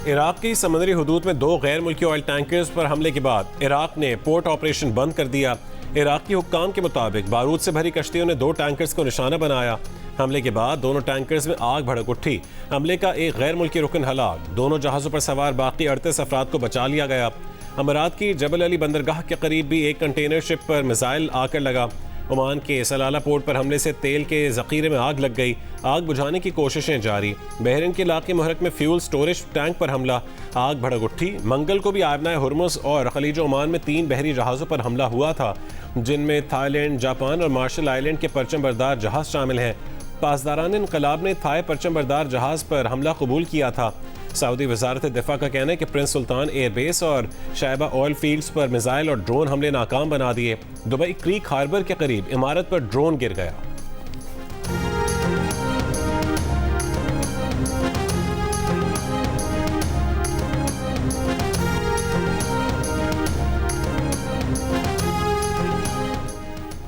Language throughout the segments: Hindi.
इराक की समुद्री हदूद में 2 गैर मुल्की ऑयल टैंकर्स पर हमले के बाद इराक ने पोर्ट ऑपरेशन बंद कर दिया। इराकी हुक्काम के मुताबिक बारूद से भरी कश्तियों ने 2 टैंकर्स को निशाना बनाया। हमले के बाद दोनों टैंकर्स में आग भड़क उठी। हमले का एक गैर मुल्की रुकन हलाक, दोनों जहाज़ों पर सवार बाकी 38 अफराद को बचा लिया गया। अमारात की जबल अली बंदरगाह के करीब भी एक कंटेनर शिप पर मिसाइल आकर लगा। ओमान के सलाला पोर्ट पर हमले से तेल के ज़ख़ीरे में आग लग गई। आग बुझाने की कोशिशें जारी। बहरीन के इलाके मुहरक में फ्यूल स्टोरेज टैंक पर हमला, आग भड़क उठी। मंगल को भी आबनाए हुर्मुज़ और खलीज ओमान में 3 बहरी जहाज़ों पर हमला हुआ था, जिनमें थाईलैंड, जापान और मार्शल आइलैंड के परचम बरदार जहाज़ शामिल हैं। पासदारान इनकलाब ने थाई परचम बरदार जहाज़ पर हमला कबूल किया था। सऊदी वजारत दिफा का कहना है कि प्रिंस सुल्तान एयरबेस और शायबा ऑयल फील्ड्स पर मिसाइल और ड्रोन हमले नाकाम बना दिए। दुबई क्रीक हार्बर के करीब इमारत पर ड्रोन गिर गया।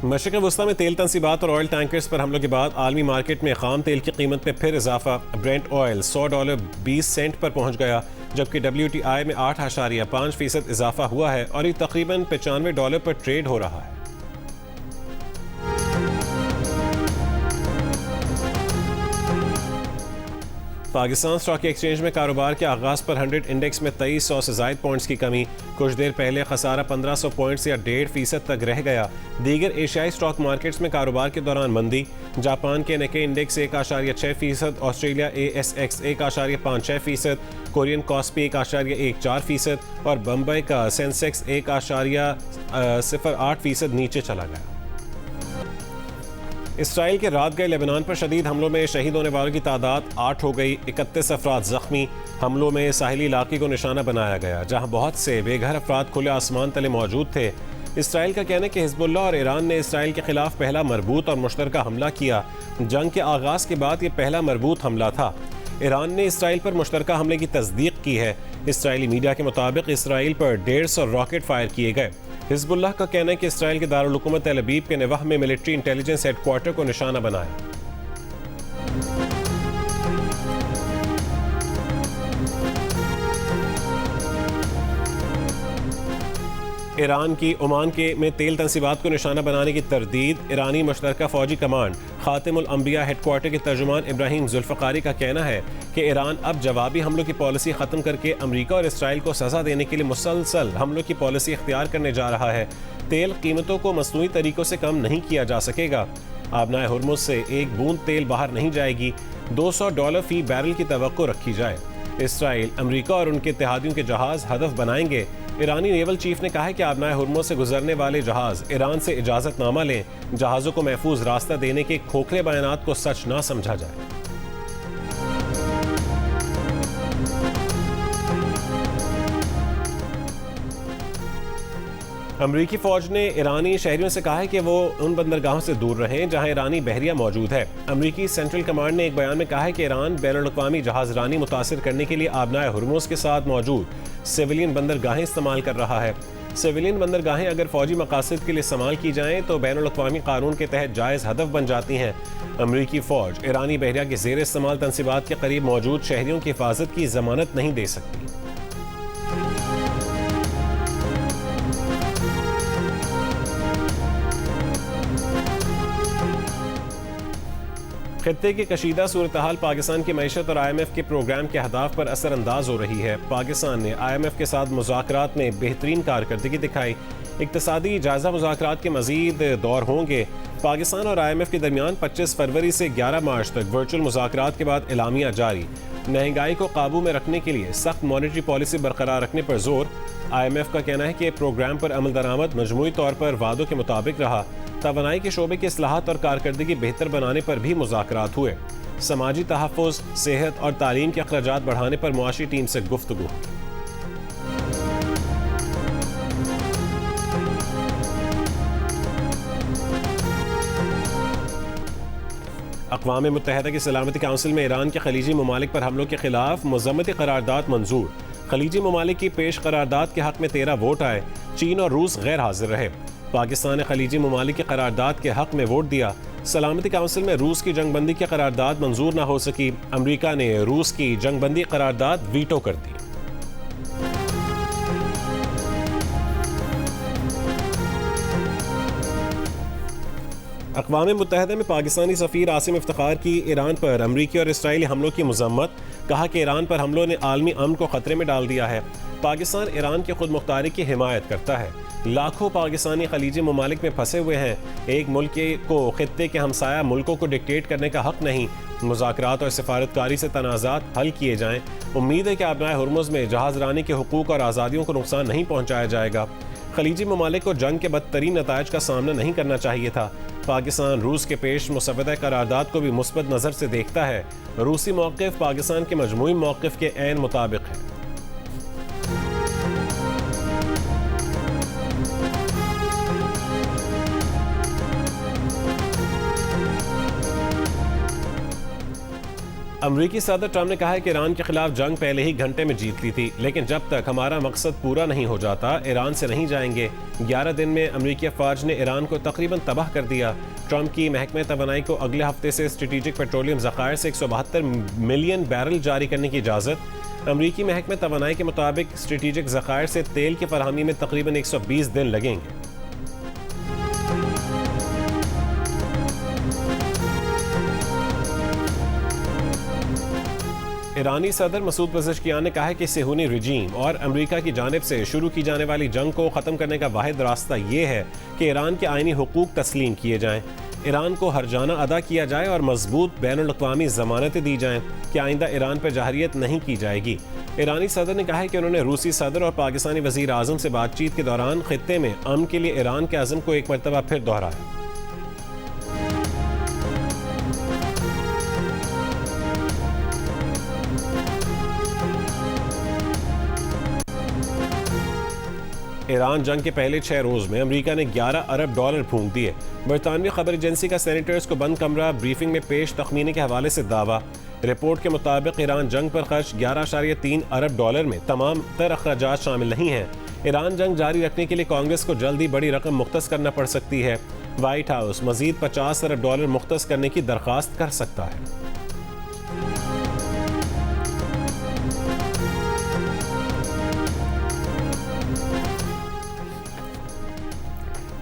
मशरिक़ वस्ता में तेल तनसीबात और ऑयल टैंकर्स पर हमलों के बाद आलमी मार्केट में खाम तेल की कीमत में फिर इजाफा। ब्रेंट ऑयल $100.20 पर पहुंच गया, जबकि WTI में 8.5% इजाफा हुआ है और ये तकरीबन $95 पर ट्रेड हो रहा है। पाकिस्तान स्टॉक एक्सचेंज में कारोबार के आगाज़ पर 100 इंडेक्स में 2300 से ज़ायद पॉइंट्स की कमी। कुछ देर पहले खसारा 1500 पॉइंट्स या 1.5% तक रह गया। दीगर एशियाई स्टॉक मार्केट्स में कारोबार के दौरान मंदी। जापान के Nikkei index 1.6%, Australia ASX 1.56%, Korean KOSPI 1.14% और बम्बई का सेंसेक्स 1.08% नीचे चला गया। इसराइल के रात गए लेबनान पर शदीद हमलों में शहीद होने वालों की तादाद 8 हो गई। 31 अफराद जख्मी। हमलों में साहिली इलाके को निशाना बनाया गया, जहां बहुत से बेघर अफराद खुले आसमान तले मौजूद थे। इसराइल का कहना है कि हिजबुल्लाह और ईरान ने इसराइल के खिलाफ पहला मरबूत और मुश्तरका हमला किया। जंग के आगाज़ के बाद यह पहला मरबूत हमला था। ईरान ने इसराइल पर मुश्तरका हमले की तस्दीक की है। इसराइली मीडिया के मुताबिक इसराइल पर 150 रॉकेट फायर किए गए। हिजबुल्लाह का कहना है कि इसराइल के दारुल हुकूमत तेल अवीव के नवाह में मिलिट्री इंटेलिजेंस हेडक्वार्टर को निशाना बनाया। ईरान की ओमान के में तेल तनसीबात को निशाना बनाने की तरदीद। ईरानी मुश्तरका फौजी कमांड खातिमुल अंबिया हेडक्वार्टर के तर्जुमान इब्राहिम जुल्फ़कारी का कहना है कि ईरान अब जवाबी हमलों की पॉलिसी ख़त्म करके अमरीका और इसराइल को सज़ा देने के लिए मुसलसल हमलों की पॉलिसी इख्तियार करने जा रहा है। तेल कीमतों को मसनूई तरीक़ों से कम नहीं किया जा सकेगा। आबनाए हुर्मुज़ से एक बूंद तेल बाहर नहीं जाएगी। $200 फी बैरल की तवक्को रखी जाए। इसराइल, अमरीका और उनके इत्तेहादियों के जहाज़ हदफ बनाएंगे। ईरानी नेवल चीफ ने कहा है कि आबनाए हुर्मुज़ से गुजरने वाले जहाज़ ईरान से इजाज़तनामा लें। जहाज़ों को महफूज रास्ता देने के खोखले बयानात को सच ना समझा जाए। अमरीकी फ़ौज ने ईरानी शहरियों से कहा है कि वो उन बंदरगाहों से दूर रहें जहां ईरानी बहरिया मौजूद है। अमरीकी सेंट्रल कमांड ने एक बयान में कहा है कि ईरान बैनुल-अक़वामी जहाज़रानी मुतासिर करने के लिए आबनाए हुर्मुज़ के साथ मौजूद सिविलियन बंदरगाहें इस्तेमाल कर रहा है। सिविलियन बंदरगाहें अगर फ़ौजी मकासद के लिए इस्तेमाल की जाएँ तो बैनुल-अक़वामी कानून के तहत जायज़ हदफ बन जाती हैं। अमरीकी फ़ौज ईरानी बहरिया के ज़ेर इस्तेमाल तनसीबात के करीब मौजूद शहरियों की हिफाजत की ज़मानत नहीं दे सकती। खित्ते की कशीदा सूरत हाल पाकिस्तान की मईशत और IMF के प्रोग्राम के अहदाफ पर असरअंदाज हो रही है। पाकिस्तान ने IMF के साथ मुज़ाकरात में बेहतरीन कारकर्दगी दिखाई। इक़्तिसादी जायज़ा मुज़ाकरात के मज़ीद दौर होंगे। पाकिस्तान और IMF के दरमियान 25 फरवरी से 11 मार्च तक वर्चुअल मुज़ाकरात के बाद एलामिया जारी। महंगाई को काबू में रखने के लिए सख्त मॉनेटरी पॉलिसी बरकरार रखने पर जोर। IMF का कहना है कि प्रोग्राम पर अमल दरामद मजमूई तौर पर वादों के मुताबिक रहा। तवानाई के शोबे के इस्लाहात और कारकर्दगी बेहतर बनाने पर भी मुज़ाकरात हुए। समाजी तहफ़्फ़ुज़, सेहत और तालीम के अखराजात बढ़ाने पर मुआशी टीम से गुफ्तगू। अक़वाम मुत्तहिदा की सलामती काउंसिल में ईरान के खलीजी ममालिक पर हमलों के खिलाफ मज़म्मती करारदाद मंजूर। खलीजी ममालिक की पेश करारदाद के हक़ में 13 वोट आए। चीन और रूस गैर हाजिर रहे। पाकिस्तान ने खलीजी ममालिक की करारदाद के हक़ में वोट दिया। सलामती काउंसिल में रूस की जंगबंदी की करारदाद मंजूर न हो सकी। अमरीका ने रूस की जंगबंदी करारदाद वीटो कर दी। अक़वाम मुत्तहिदा में पाकिस्तानी सफ़ीर आसिम इफ्तिखार की ईरान पर अमरीकी और इसराइली हमलों की मज़म्मत। कहा कि ईरान पर हमलों ने आलमी अमन को ख़तरे में डाल दिया है। पाकिस्तान ईरान की खुद मुख्तारी की हिमायत करता है। लाखों पाकिस्तानी खलीजी ममालिक में फंसे हुए हैं। एक मुल्क को खित्ते के हमसाया मुल्कों को डिक्टेट करने का हक़ नहीं। मुज़ाकरात और सिफारतकारी से तनाज़ात हल किए जाएँ। उम्मीद है कि आबनाए हुर्मुज़ में जहाज़ रानी के हुकूक और आज़ादियों को नुकसान नहीं पहुँचाया जाएगा। खलीजी ममालिक को जंग के बदतरीन नतायज का सामना नहीं करना चाहिए था। पाकिस्तान रूस के पेश मुसव्वदा करारदाद को भी मुस्बत नज़र से देखता है। रूसी मौक़िफ़ पाकिस्तान के मजमूई मौक़िफ़ के ऐन मुताबिक है। अमरीकी सदर ट्रंप ने कहा है कि ईरान के खिलाफ जंग पहले ही घंटे में जीत ली थी, लेकिन जब तक हमारा मकसद पूरा नहीं हो जाता ईरान से नहीं जाएंगे। 11 दिन में अमरीकी अफवाज ने ईरान को तकरीबन तबाह कर दिया। ट्रंप की महकमे तवानाई को अगले हफ्ते से स्ट्रेटेजिक पेट्रोलियम ज़खायर से 172 मिलियन बैरल जारी करने की इजाज़त। अमरीकी महकमे तवानाई के मुताबिक स्ट्रेटेजिक ज़खायर से तेल की फरहमी में तकरीबन 120 दिन लगेंगे। ईरानी सदर मसूद पज़ेश्कियान ने कहा है कि सेहूनी रजीम और अमेरिका की जानिब से शुरू की जाने वाली जंग को ख़त्म करने का वाहिद रास्ता ये है कि ईरान के आइनी हुकूक तस्लीम किए जाएँ, ईरान को हर्जाना अदा किया जाए और मजबूत बैनुल-अक़वामी ज़मानतें दी जाएँ कि आइंदा ईरान पर जहरियत नहीं की जाएगी। ईरानी सदर ने कहा है कि उन्होंने रूसी सदर और पाकिस्तानी वज़ीर आज़म से बातचीत के दौरान खित्ते में अमन के लिए ईरान के अज़म को एक मरतबा फिर दोहराया। ईरान जंग के पहले 6 रोज़ में अमेरिका ने 11 अरब डॉलर फूंक दिए। बरतानवी खबर एजेंसी का सेनेटर्स को बंद कमरा ब्रीफिंग में पेश तखमीने के हवाले से दावा। रिपोर्ट के मुताबिक ईरान जंग पर खर्च 11.3 अरब डॉलर में तमाम तर अखराजात शामिल नहीं हैं। ईरान जंग जारी रखने के लिए कांग्रेस को जल्द ही बड़ी रकम मुख्तस करना पड़ सकती है। व्हाइट हाउस मजीद 50 अरब डॉलर मुख्तस करने की दरख्वास्त कर सकता है।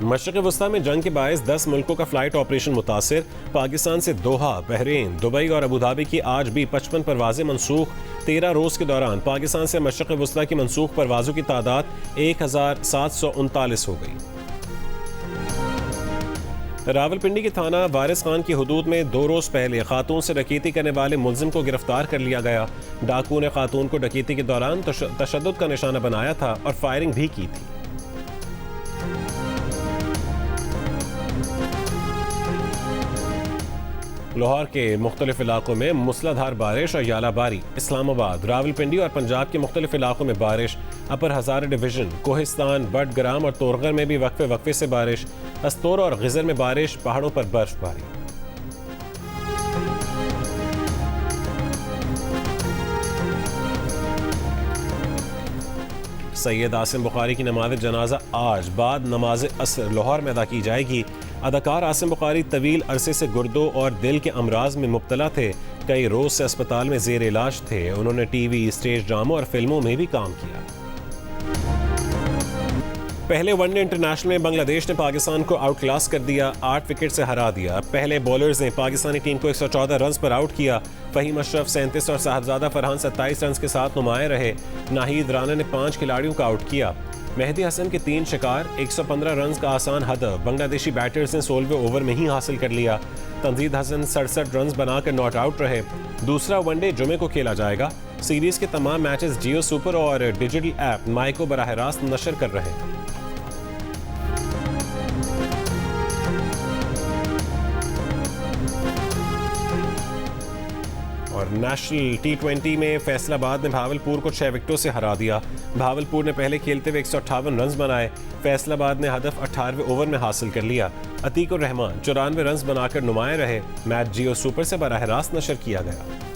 मशरिक़ वस्ता में जंग के बायस 10 मुल्कों का फ्लाइट ऑपरेशन मुतासिर। पाकिस्तान से दोहा, बहरीन, दुबई और अबूधाबी की आज भी 55 परवाजें मनसूख। 13 रोज़ के दौरान पाकिस्तान से मशरिक़ वस्ता की मनसूख परवाज़ों की तादाद 1739 हो गई। रावलपिंडी के थाना वारिस खान की हदूद में 2 रोज़ पहले खातून से डकैती करने वाले मुलजिम को गिरफ्तार कर लिया गया। डाकू ने खातून को डकैती के दौरान तशद्दुद का निशाना बनाया था और फायरिंग भी की थी। लाहौर के मुख्तलिफ इलाकों में मूसलाधार बारिश और यालाबारी। इस्लामाबाद, रावलपिंडी और पंजाब के मुख्तलिफ इलाकों में बारिश। अपर हज़ारा डिवीज़न, कोहिस्तान, बडग्राम और तोरगर में भी वक्फे वक्फे से बारिश। अस्तोर और गिज़र में बारिश, पहाड़ों पर बर्फबारी। सैयद आसिम बुखारी की नमाज जनाजा आज बाद नमाज असर लाहौर में अदा की जाएगी। अदाकार आसिम बुखारी तवील अरसे से गुर्दों और दिल के अमराज में मुब्तला थे। कई रोज़ से अस्पताल में ज़ेर इलाज थे। उन्होंने टीवी, स्टेज ड्रामों और फिल्मों में भी काम किया। पहले वनडे इंटरनेशनल में बांग्लादेश ने पाकिस्तान को आउट क्लास कर दिया, 8 विकेट से हरा दिया। पहले बॉलर्स ने पाकिस्तानी टीम को 114 रन पर आउट किया। फ़हीम अशरफ 37 और साहबजादा फरहान 27 रन के साथ नुमाया रहे। नाहिद राना ने 5 खिलाड़ियों को आउट किया। मेहदी हसन के 3 शिकार, 115 रन का आसान हदफ बांग्लादेशी बैटर्स ने 16वें ओवर में ही हासिल कर लिया। तंजीद हसन 67 रन बनाकर नॉट आउट रहे। दूसरा वनडे जुमे को खेला जाएगा। सीरीज के तमाम मैचेस जियो सुपर और डिजिटल ऐप माई को बराह रास्त नशर कर रहे हैं। और नेशनल T20 में फैसलाबाद ने भावलपुर को 6 विकेटों से हरा दिया। भावलपुर ने पहले खेलते हुए 158 रन बनाए। फैसलाबाद ने हदफ 18वें ओवर में हासिल कर लिया। अतीकुर रहमान 94 रन बनाकर नुमाया रहे। मैच जियो सुपर से बराह रास्त नशर किया गया।